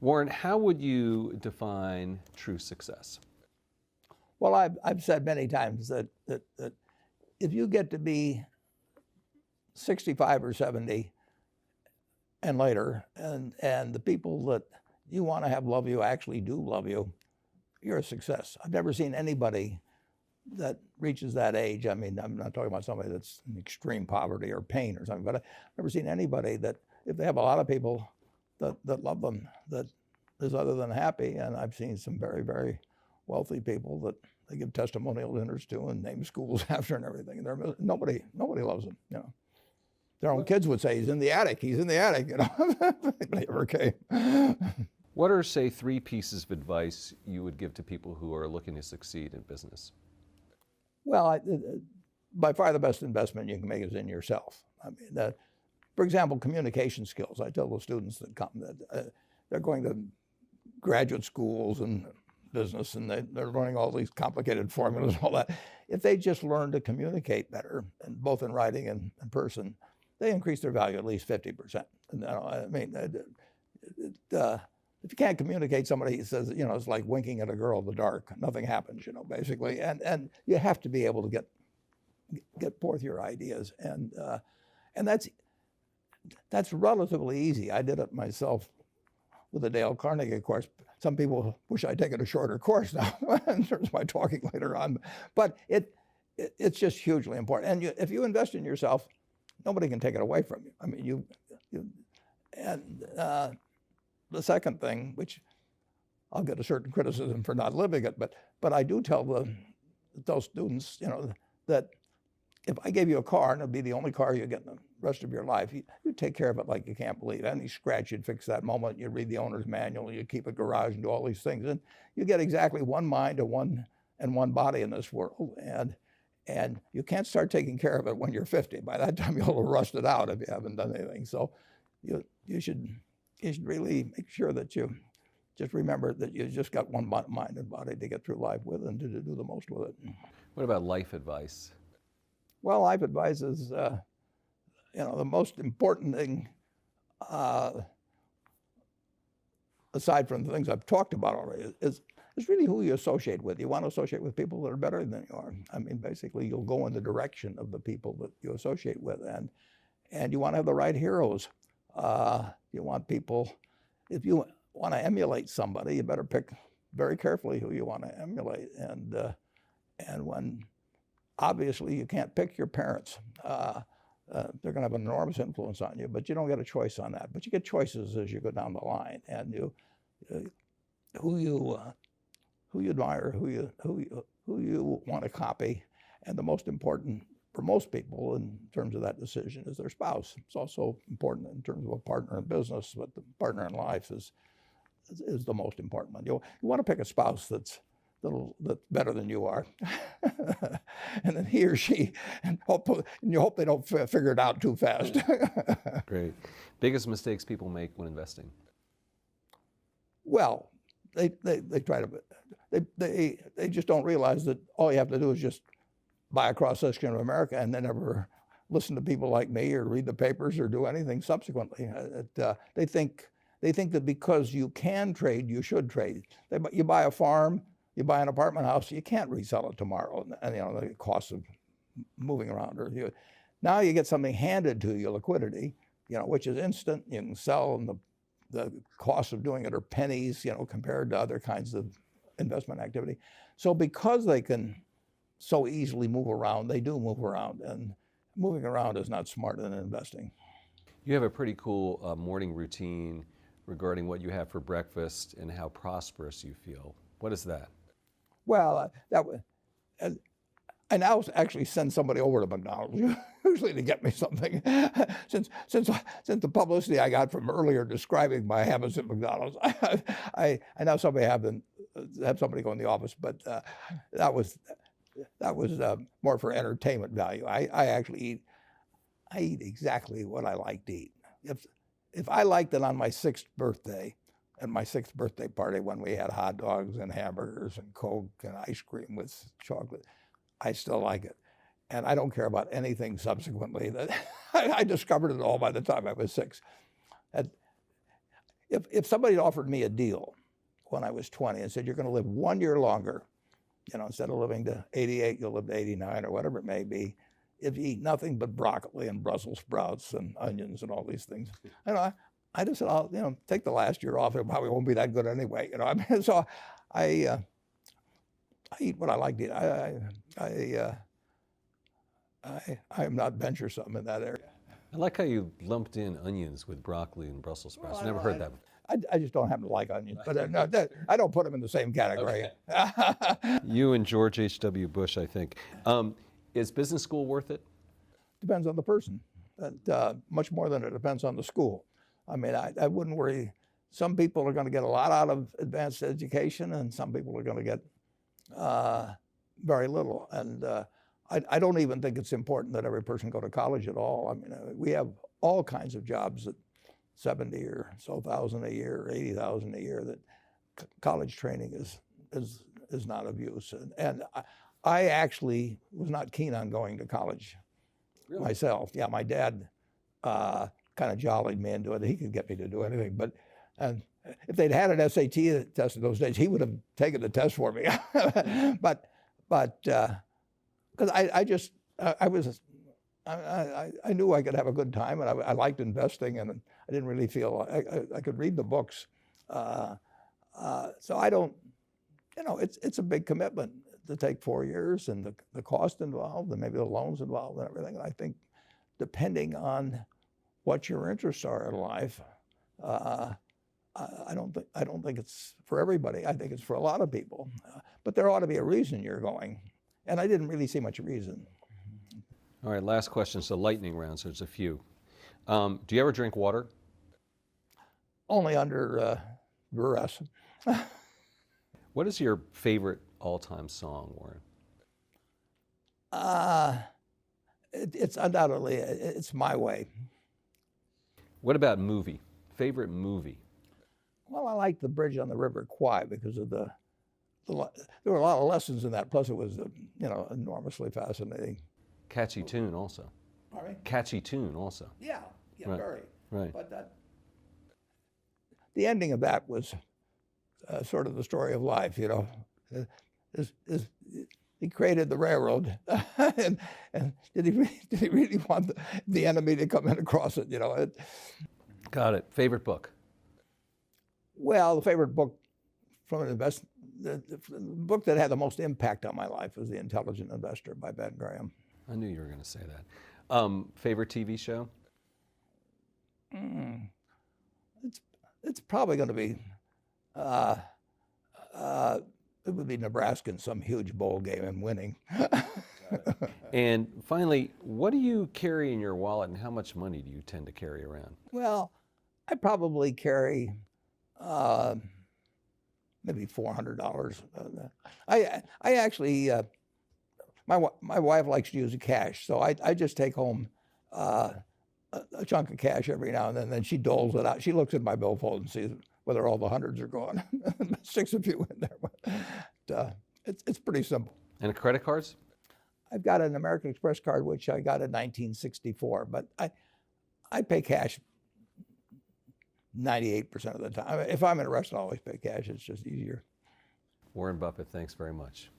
Warren, how would you define true success? Well, I've said many times that if you get to be 65 or 70 and later, and the people that you want to have love you actually do love you, you're a success. I've never seen anybody that reaches that age. I mean, I'm not talking about somebody that's in extreme poverty or pain or something, but I've never seen anybody that, if they have a lot of people that love them, that is other than happy. And I've seen some very, very wealthy people that they give testimonial dinners to and name schools after and everything. And nobody loves them, you know. Their own kids would say, he's in the attic, you know. Nobody ever came. What are, say, 3 pieces of advice you would give to people who are looking to succeed in business? Well, by far the best investment you can make is in yourself. I mean, for example, communication skills. I tell the students that come that they're going to graduate schools and business, and they're learning all these complicated formulas and all that. If they just learn to communicate better, and both in writing and in person, they increase their value at least 50%. And, I mean, if you can't communicate, somebody says, you know, it's like winking at a girl in the dark. Nothing happens, you know, basically. And you have to be able to get forth your ideas, and that's relatively easy. I did it myself with the Dale Carnegie course. Some people wish I'd taken a shorter course now in terms of my talking later on. But it's just hugely important. And if you invest in yourself, nobody can take it away from you. I mean, the second thing, which I'll get a certain criticism for not living it, but I do tell those students, you know, that if I gave you a car and it'd be the only car you get in the rest of your life, you'd take care of it like you can't believe. Any scratch, you'd fix that moment. You'd read the owner's manual. You'd keep a garage and do all these things. And you get exactly one mind and one body in this world. And you can't start taking care of it when you're 50. By that time, you'll have rusted out if you haven't done anything. So you should really make sure that you just remember that you just got one mind and body to get through life with and to do the most with it. What about life advice? Well, life advice is, you know, the most important thing, aside from the things I've talked about already, is really who you associate with. You want to associate with people that are better than you are. I mean, basically, you'll go in the direction of the people that you associate with, and you want to have the right heroes. You want people, if you want to emulate somebody, you better pick very carefully who you want to emulate. And when obviously you can't pick your parents, they're going to have an enormous influence on you, but you don't get a choice on that. But you get choices as you go down the line, and who you admire, who you want to copy, and the most important for most people in terms of that decision is their spouse. It's also important in terms of a partner in business, but the partner in life is the most important one. You want to pick a spouse that's better than you are, and then he or she, and you hope they don't figure it out too fast. Great. Biggest mistakes people make when investing? Well, they try to, they just don't realize that all you have to do is just buy a cross-section of America and then never listen to people like me or read the papers or do anything subsequently. They think that because you can trade, you should trade. You buy a farm, you buy an apartment house, you can't resell it tomorrow, and you know the cost of moving around. Now you get something handed to you, liquidity, you know, which is instant. You can sell, and the cost of doing it are pennies, you know, compared to other kinds of investment activity. So because they can so easily move around, they do move around, and moving around is not smarter than investing. You have a pretty cool morning routine regarding what you have for breakfast and how prosperous you feel. What is that? Well, I now actually send somebody over to McDonald's usually to get me something. Since the publicity I got from earlier describing my habits at McDonald's, I now have somebody go in the office, but that was more for entertainment value. I actually eat exactly what I like to eat. If I liked it on my 6th birthday, at my 6th birthday party when we had hot dogs and hamburgers and Coke and ice cream with chocolate, I still like it. And I don't care about anything subsequently. I discovered it all by the time I was 6. if somebody offered me a deal when I was 20 and said, you're going to live 1 year longer, instead of living to 88, you'll live to 89 or whatever it may be, if you eat nothing but broccoli and Brussels sprouts and onions and all these things, I just said, I'll take the last year off. It probably won't be that good anyway. I mean, so I eat what I like to eat. I'm not venturesome in that area. I like how you lumped in onions with broccoli and Brussels sprouts. Never heard that. I just don't happen to like onions, but no, I don't put them in the same category. Okay. You and George H.W. Bush, I think. Is business school worth it? Depends on the person, much more than it depends on the school. I mean, I wouldn't worry. Some people are going to get a lot out of advanced education, and some people are going to get very little. And I don't even think it's important that every person go to college at all. I mean, we have all kinds of jobs at 70 or so thousand a year, or 80,000 a year, that college training is not of use. And I actually was not keen on going to college myself. Yeah, my dad kind of jollied me into it. He could get me to do anything. But if they'd had an SAT test in those days, he would have taken the test for me. but because I knew I could have a good time, and I liked investing, and I didn't really feel I could read the books. So I don't, it's a big commitment to take 4 years, and the cost involved, and maybe the loans involved, and everything. And I think, depending on what your interests are in life, I don't think it's for everybody. I think it's for a lot of people, but there ought to be a reason you're going, and I didn't really see much reason. All right, last question. So lightning round, so there's a few. Do you ever drink water? Only under duress. What is your favorite all-time song, Warren? It's undoubtedly, it's My Way. What about movie? Favorite movie? Well, I like The Bridge on the River Kwai because of there were a lot of lessons in that. Plus, it was enormously fascinating. Catchy tune also. Pardon me? Catchy tune also. Yeah, Right. Very. Right. But the ending of that was sort of the story of life. He created the railroad, and did he really want the enemy to come in across it? Got it. Favorite book? Well, the favorite book from an the book that had the most impact on my life was The Intelligent Investor by Ben Graham. I knew you were going to say that. Favorite TV show? It's probably going to be it would be Nebraska in some huge bowl game and winning. And finally, what do you carry in your wallet, and how much money do you tend to carry around? Well, I probably carry maybe $400. I actually my wife likes to use cash, so I just take home a chunk of cash every now and then she doles it out. She looks at my billfold and sees whether all the hundreds are gone. Sticks a few in there. But, it's pretty simple. And credit cards? I've got an American Express card, which I got in 1964, but I pay cash 98% of the time. If I'm in a restaurant, I always pay cash. It's just easier. Warren Buffett, thanks very much.